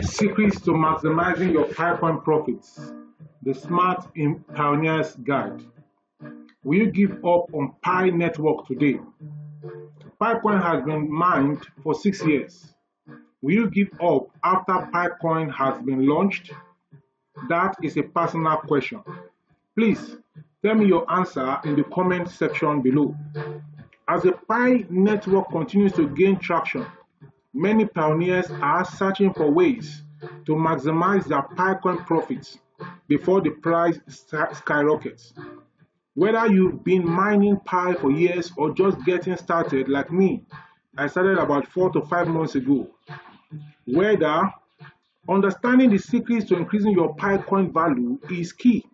Secrets to maximizing your Picoin profits. The Smart Pioneer's Guide. Will you give up on Pi network today? Picoin has been mined for 6 years. Will you give up after Picoin has been launched? That is a personal question. Please tell me your answer in the comment section below. As the Pi network continues to gain traction, many pioneers are searching for ways to maximize their Picoin profits before the price skyrockets. Whether you've been mining Pi for years or just getting started like me, I started about 4 to 5 months ago. Whether understanding the secrets to increasing your Picoin value is key.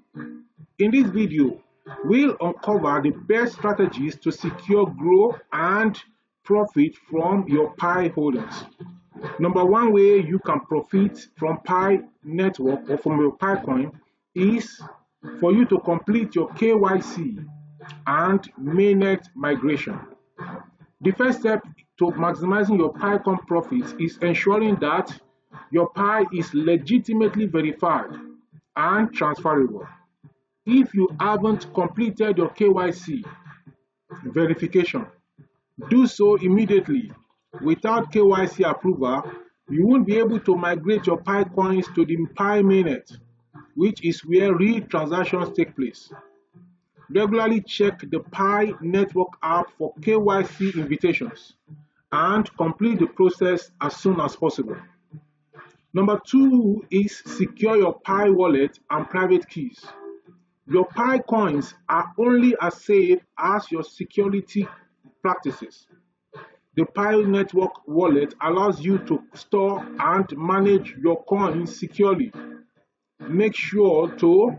In this video, we'll uncover the best strategies to secure growth and profit from your Pi holdings. Number one way you can profit from Pi network or from your Picoin is for you to complete your KYC and mainnet migration. The first step to maximizing your Picoin profits is ensuring that your Pi is legitimately verified and transferable. If you haven't completed your KYC verification, do so immediately. Without KYC approval, you won't be able to migrate your Pi coins to the Pi mainnet, which is where real transactions take place. Regularly check the Pi network app for KYC invitations and complete the process as soon as possible. Number two is secure your Pi wallet and private keys. Your Pi coins are only as safe as your security practices. The Pi network wallet allows you to store and manage your coins securely. Make sure to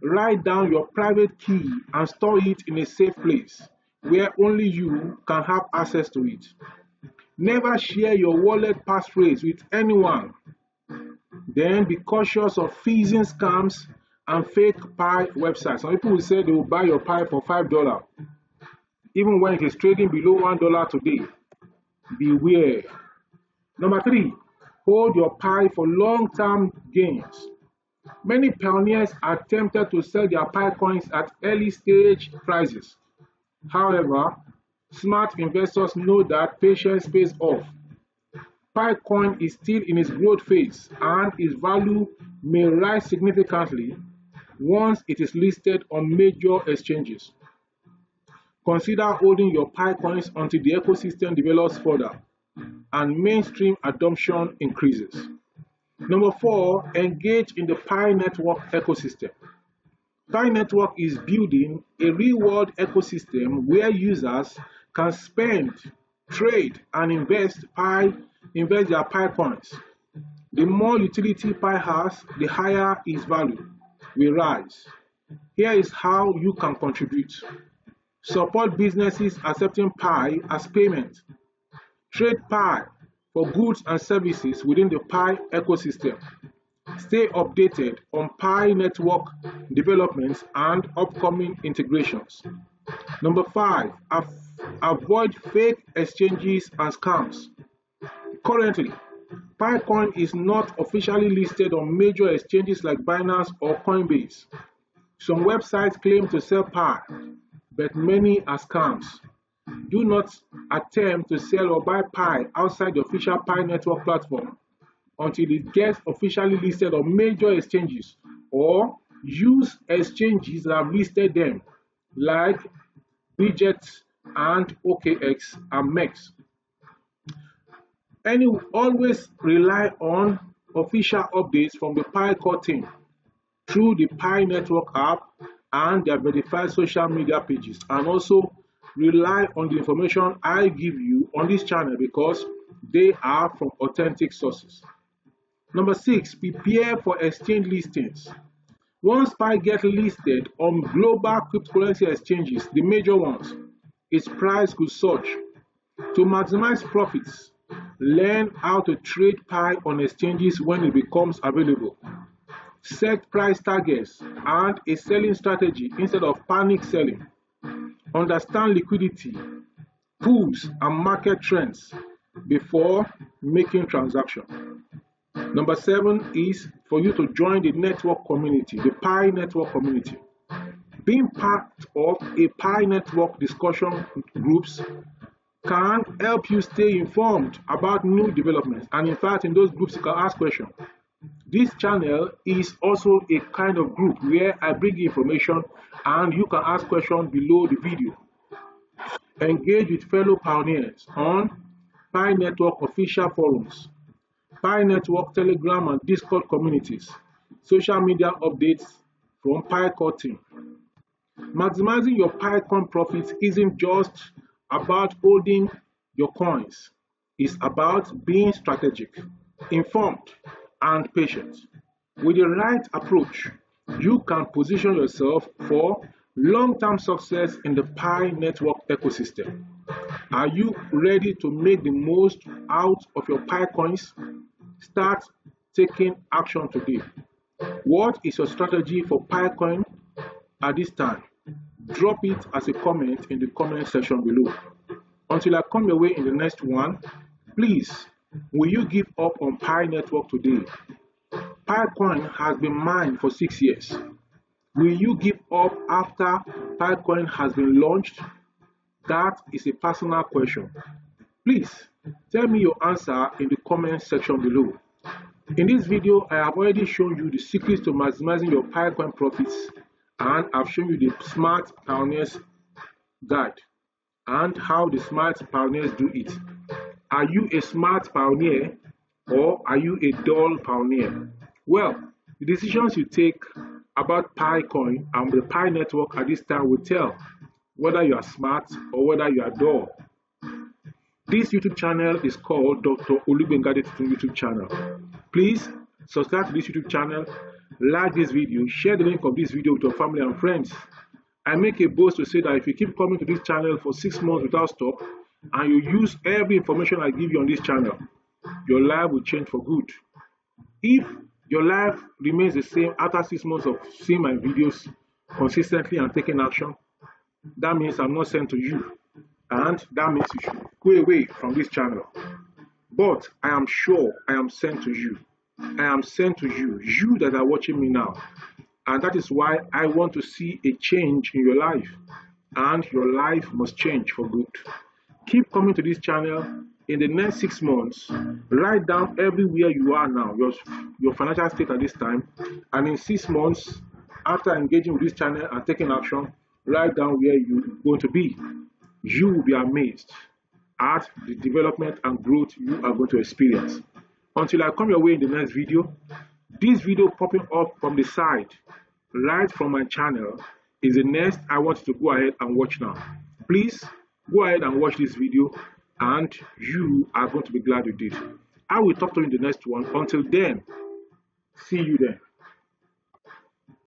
write down your private key and store it in a safe place where only you can have access to it. Never share your wallet passphrase with anyone. Then be cautious of phishing scams and fake Pi websites. Some people will say they will buy your Pi for $5, even when it is trading below $1 today. Beware. Number three, hold your Pi for long-term gains. Many pioneers are tempted to sell their Pi coins at early stage prices. However, smart investors know that patience pays off. Picoin is still in its growth phase and its value may rise significantly once it is listed on major exchanges. Consider holding your Pi coins until the ecosystem develops further and mainstream adoption increases. Number four, engage in the Pi network ecosystem. Pi network is building a real-world ecosystem where users can spend, trade, and invest their Pi coins. The more utility Pi has, the higher its value will rise. Here is how you can contribute. Support businesses accepting Pi as payment. Trade Pi for goods and services within the Pi ecosystem. Stay updated on Pi network developments and upcoming integrations. Number five, avoid fake exchanges and scams. Currently, Picoin is not officially listed on major exchanges like Binance or Coinbase. Some websites claim to sell Pi, but many are scams. Do not attempt to sell or buy Pi outside the official Pi network platform until it gets officially listed on major exchanges, or use exchanges that have listed them like Bittrex and OKX and MEX. Always rely on official updates from the Pi core team through the Pi network app and their verified social media pages, and also rely on the information I give you on this channel because they are from authentic sources. Number six, prepare for exchange listings. Once Pi gets listed on global cryptocurrency exchanges, the major ones, its price could surge. To maximize profits, learn how to trade Pi on exchanges when it becomes available. Set price targets and a selling strategy instead of panic selling. Understand liquidity, pools, and market trends before making transactions. Number 7 is for you to join the network community, the Pi network community. Being part of a Pi network discussion groups can help you stay informed about new developments, and in fact in those groups you can ask questions. This channel is also a kind of group where I bring information and you can ask questions below the video. Engage with fellow pioneers on Pi Network official forums, Pi Network Telegram and Discord communities, social media updates from PiCore team. Maximizing your PiCoin profits isn't just about holding your coins. It's about being strategic, informed, and patient. With the right approach, you can position yourself for long-term success in the Pi network ecosystem. Are you ready to make the most out of your Pi coins? Start taking action today. What is your strategy for PiCoin at this time? Drop it as a comment in the comment section below. Until I come your way in the next one, please, will you give up on Pi network today? PiCoin has been mined for 6 years. Will you give up after PiCoin has been launched? That is a personal question. Please tell me your answer in the comment section below. In this video, I have already shown you the secrets to maximizing your PiCoin profits, and I've shown you the Smart Pioneers guide and how the Smart Pioneers do it. Are you a smart pioneer or are you a dull pioneer? Well, the decisions you take about PiCoin and the Pi network at this time will tell whether you are smart or whether you are dull. This YouTube channel is called Dr. Olugbenga Adetitun YouTube channel. Please subscribe to this YouTube channel, like this video, share the link of this video with your family and friends. I make a boast to say that if you keep coming to this channel for 6 months without stop and you use every information I give you on this channel, your life will change for good. If your life remains the same after 6 months of seeing my videos consistently and taking action, that means I'm not sent to you, and that means you should go away from this channel. But I am sure I am sent to you. I am sent to you, you that are watching me now. And that is why I want to see a change in your life. And your life must change for good. Keep coming to this channel. In the next 6 months, write down everywhere you are now, your financial state at this time. And in 6 months, after engaging with this channel and taking action, write down where you're going to be. You will be amazed at the development and growth you are going to experience. Until I come your way in the next video, this video popping up from the side, right from my channel, is the next I want you to go ahead and watch now. Please go ahead and watch this video, and you are going to be glad you did. I will talk to you in the next one. Until then, see you then.